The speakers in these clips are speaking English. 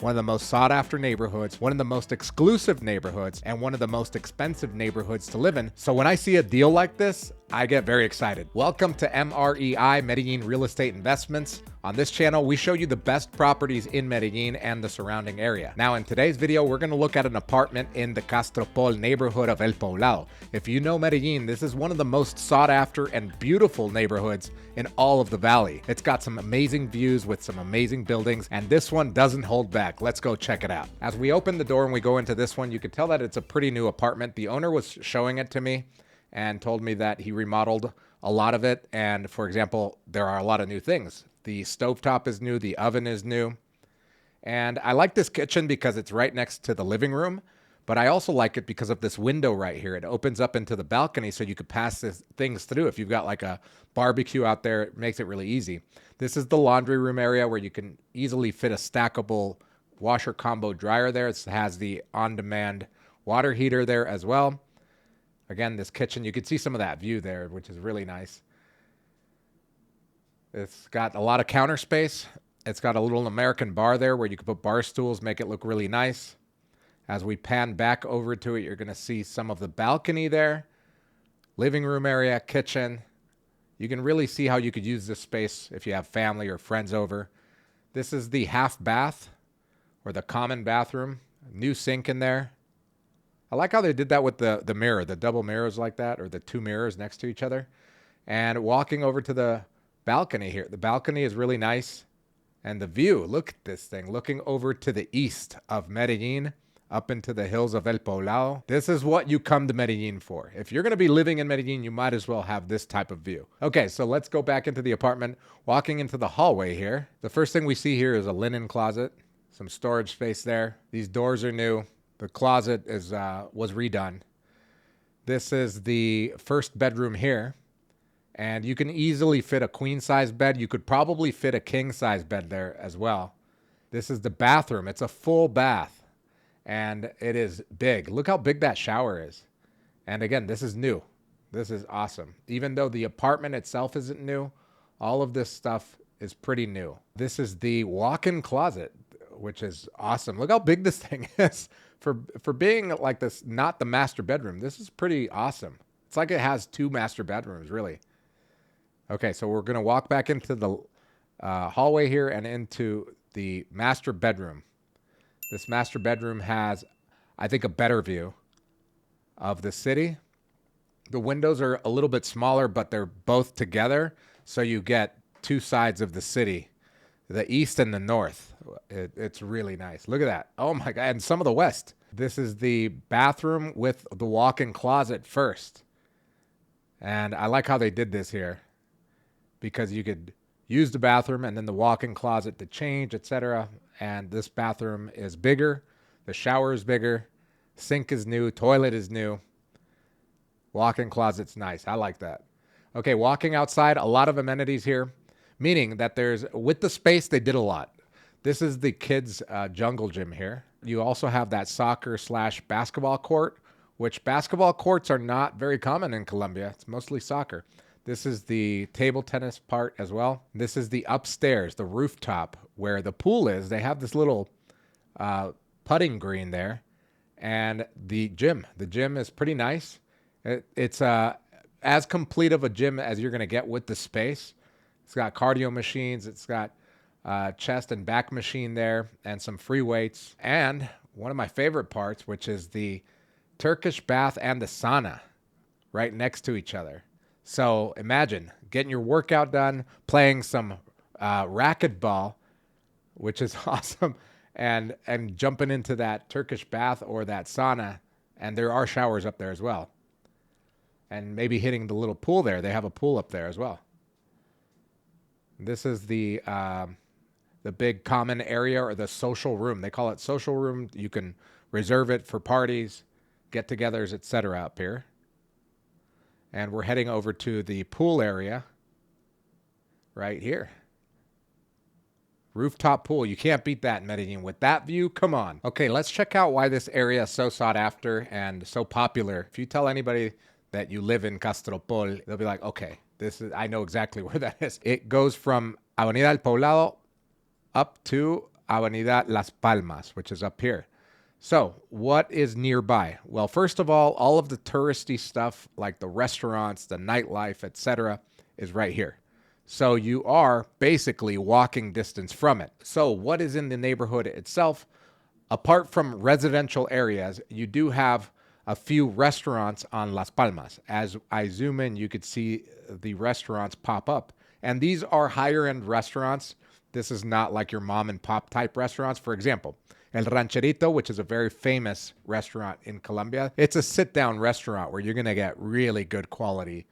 one of the most sought after neighborhoods, one of the most exclusive neighborhoods, and one of the most expensive neighborhoods to live in. So when I see a deal like this, I get very excited. Welcome to MREI, Medellin Real Estate Investments. On this channel, we show you the best properties in Medellin and the surrounding area. Now, in today's video, we're going to look at an apartment in the Castropol neighborhood of El Poblado. If you know Medellin, this is one of the most sought after and beautiful neighborhoods in all of the valley. It's got some amazing views with some amazing buildings, and this one doesn't hold back. Let's go check it out. As we open the door and we go into this one, you can tell that it's a pretty new apartment. The owner was showing it to me and told me that he remodeled a lot of it. And for example, there are a lot of new things. The stovetop is new, the oven is new. And I like this kitchen because it's right next to the living room, but I also like it because of this window right here. It opens up into the balcony so you could pass things through. If you've got like a barbecue out there, it makes it really easy. This is the laundry room area where you can easily fit a stackable washer combo dryer there. It has the on-demand water heater there as well. Again, this kitchen, you can see some of that view there, which is really nice. It's got a lot of counter space. It's got a little American bar there where you can put bar stools, make it look really nice. As we pan back over to it, you're going to see some of the balcony there, living room area, kitchen. You can really see how you could use this space if you have family or friends over. This is the half bath or the common bathroom. New sink in there. I like how they did that with the mirror, the double mirrors like that, or the two mirrors next to each other. And walking over to the balcony here. The balcony is really nice. And the view, look at this thing, looking over to the east of Medellin, up into the hills of El Poblado. This is what you come to Medellin for. If you're going to be living in Medellin, you might as well have this type of view. Okay, so let's go back into the apartment. Walking into the hallway here. The first thing we see here is a linen closet, some storage space there. These doors are new. The closet was redone. This is the first bedroom here. And you can easily fit a queen size bed. You could probably fit a king size bed there as well. This is the bathroom. It's a full bath and it is big. Look how big that shower is. And again, this is new. This is awesome. Even though the apartment itself isn't new, all of this stuff is pretty new. This is the walk-in closet, which is awesome. Look how big this thing is. For being like this, not the master bedroom, this is pretty awesome. It's like it has two master bedrooms, really. Okay, so we're going to walk back into the hallway here and into the master bedroom. This master bedroom has, I think, a better view of the city. The windows are a little bit smaller, but they're both together, so you get two sides of the city, the east and the north. It's really nice. Look at that. Oh my God. And some of the west. This is the bathroom with the walk-in closet first. And I like how they did this here because you could use the bathroom and then the walk-in closet to change, etc. And this bathroom is bigger. The shower is bigger. Sink is new. Toilet is new. Walk-in closet's nice. I like that. Okay, walking outside, a lot of amenities here, meaning that with the space, they did a lot. This is the kids' jungle gym here. You also have that soccer/basketball court, which basketball courts are not very common in Colombia. It's mostly soccer. This is the table tennis part as well. This is the upstairs, the rooftop where the pool is. They have this little putting green there. And the gym. The gym is pretty nice. It's as complete of a gym as you're going to get with the space. It's got cardio machines. It's got chest and back machine there and some free weights. And one of my favorite parts, which is the Turkish bath and the sauna right next to each other. So imagine getting your workout done, playing some racquetball, which is awesome, and jumping into that Turkish bath or that sauna. And there are showers up there as well. And maybe hitting the little pool there. They have a pool up there as well. This is the big common area or the social room. They call it social room. You can reserve it for parties, get-togethers, etc. up here. And we're heading over to the pool area right here. Rooftop pool. You can't beat that in Medellin. With that view, come on. Okay, let's check out why this area is so sought after and so popular. If you tell anybody that you live in Castropol, they'll be like, okay, I know exactly where that is. It goes from Avenida El Poblado up to Avenida Las Palmas, which is up here. So, what is nearby? Well, first of all of the touristy stuff like the restaurants, the nightlife, etc., is right here. So, you are basically walking distance from it. So, what is in the neighborhood itself? Apart from residential areas, you do have a few restaurants on Las Palmas. As I zoom in, you could see the restaurants pop up. And these are higher end restaurants. This is not like your mom and pop type restaurants. For example, El Rancherito, which is a very famous restaurant in Colombia. It's a sit-down restaurant where you're going to get really good quality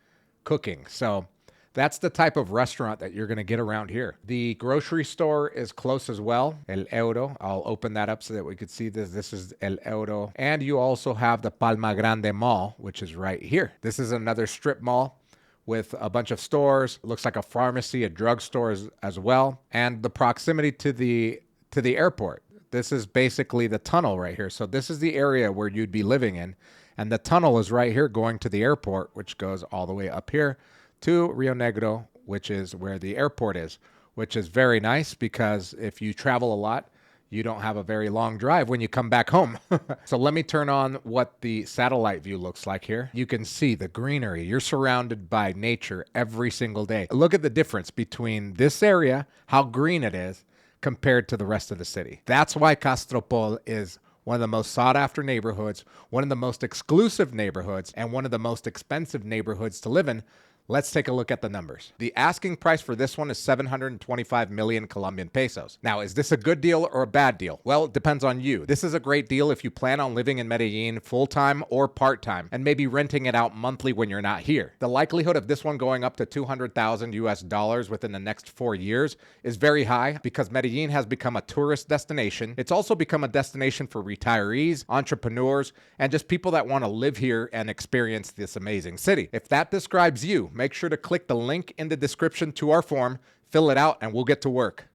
cooking. So that's the type of restaurant that you're going to get around here. The grocery store is close as well. El Euro. I'll open that up so that we could see this. This is El Euro. And you also have the Palma Grande Mall, which is right here. This is another strip mall with a bunch of stores. It looks like a pharmacy, a drugstore as well. And the proximity to the airport. This is basically the tunnel right here. So this is the area where you'd be living in. And the tunnel is right here going to the airport, which goes all the way up here to Rio Negro, which is where the airport is, which is very nice because if you travel a lot, you don't have a very long drive when you come back home. So let me turn on what the satellite view looks like here. You can see the greenery. You're surrounded by nature every single day. Look at the difference between this area, how green it is, compared to the rest of the city. That's why Castropol is one of the most sought after neighborhoods, one of the most exclusive neighborhoods, and one of the most expensive neighborhoods to live in. Let's take a look at the numbers. The asking price for this one is 725 million Colombian pesos. Now, is this a good deal or a bad deal? Well, it depends on you. This is a great deal if you plan on living in Medellin full-time or part-time and maybe renting it out monthly when you're not here. The likelihood of this one going up to 200,000 US dollars within the next 4 years is very high because Medellin has become a tourist destination. It's also become a destination for retirees, entrepreneurs, and just people that want to live here and experience this amazing city. If that describes you, make sure to click the link in the description to our form, fill it out, and we'll get to work.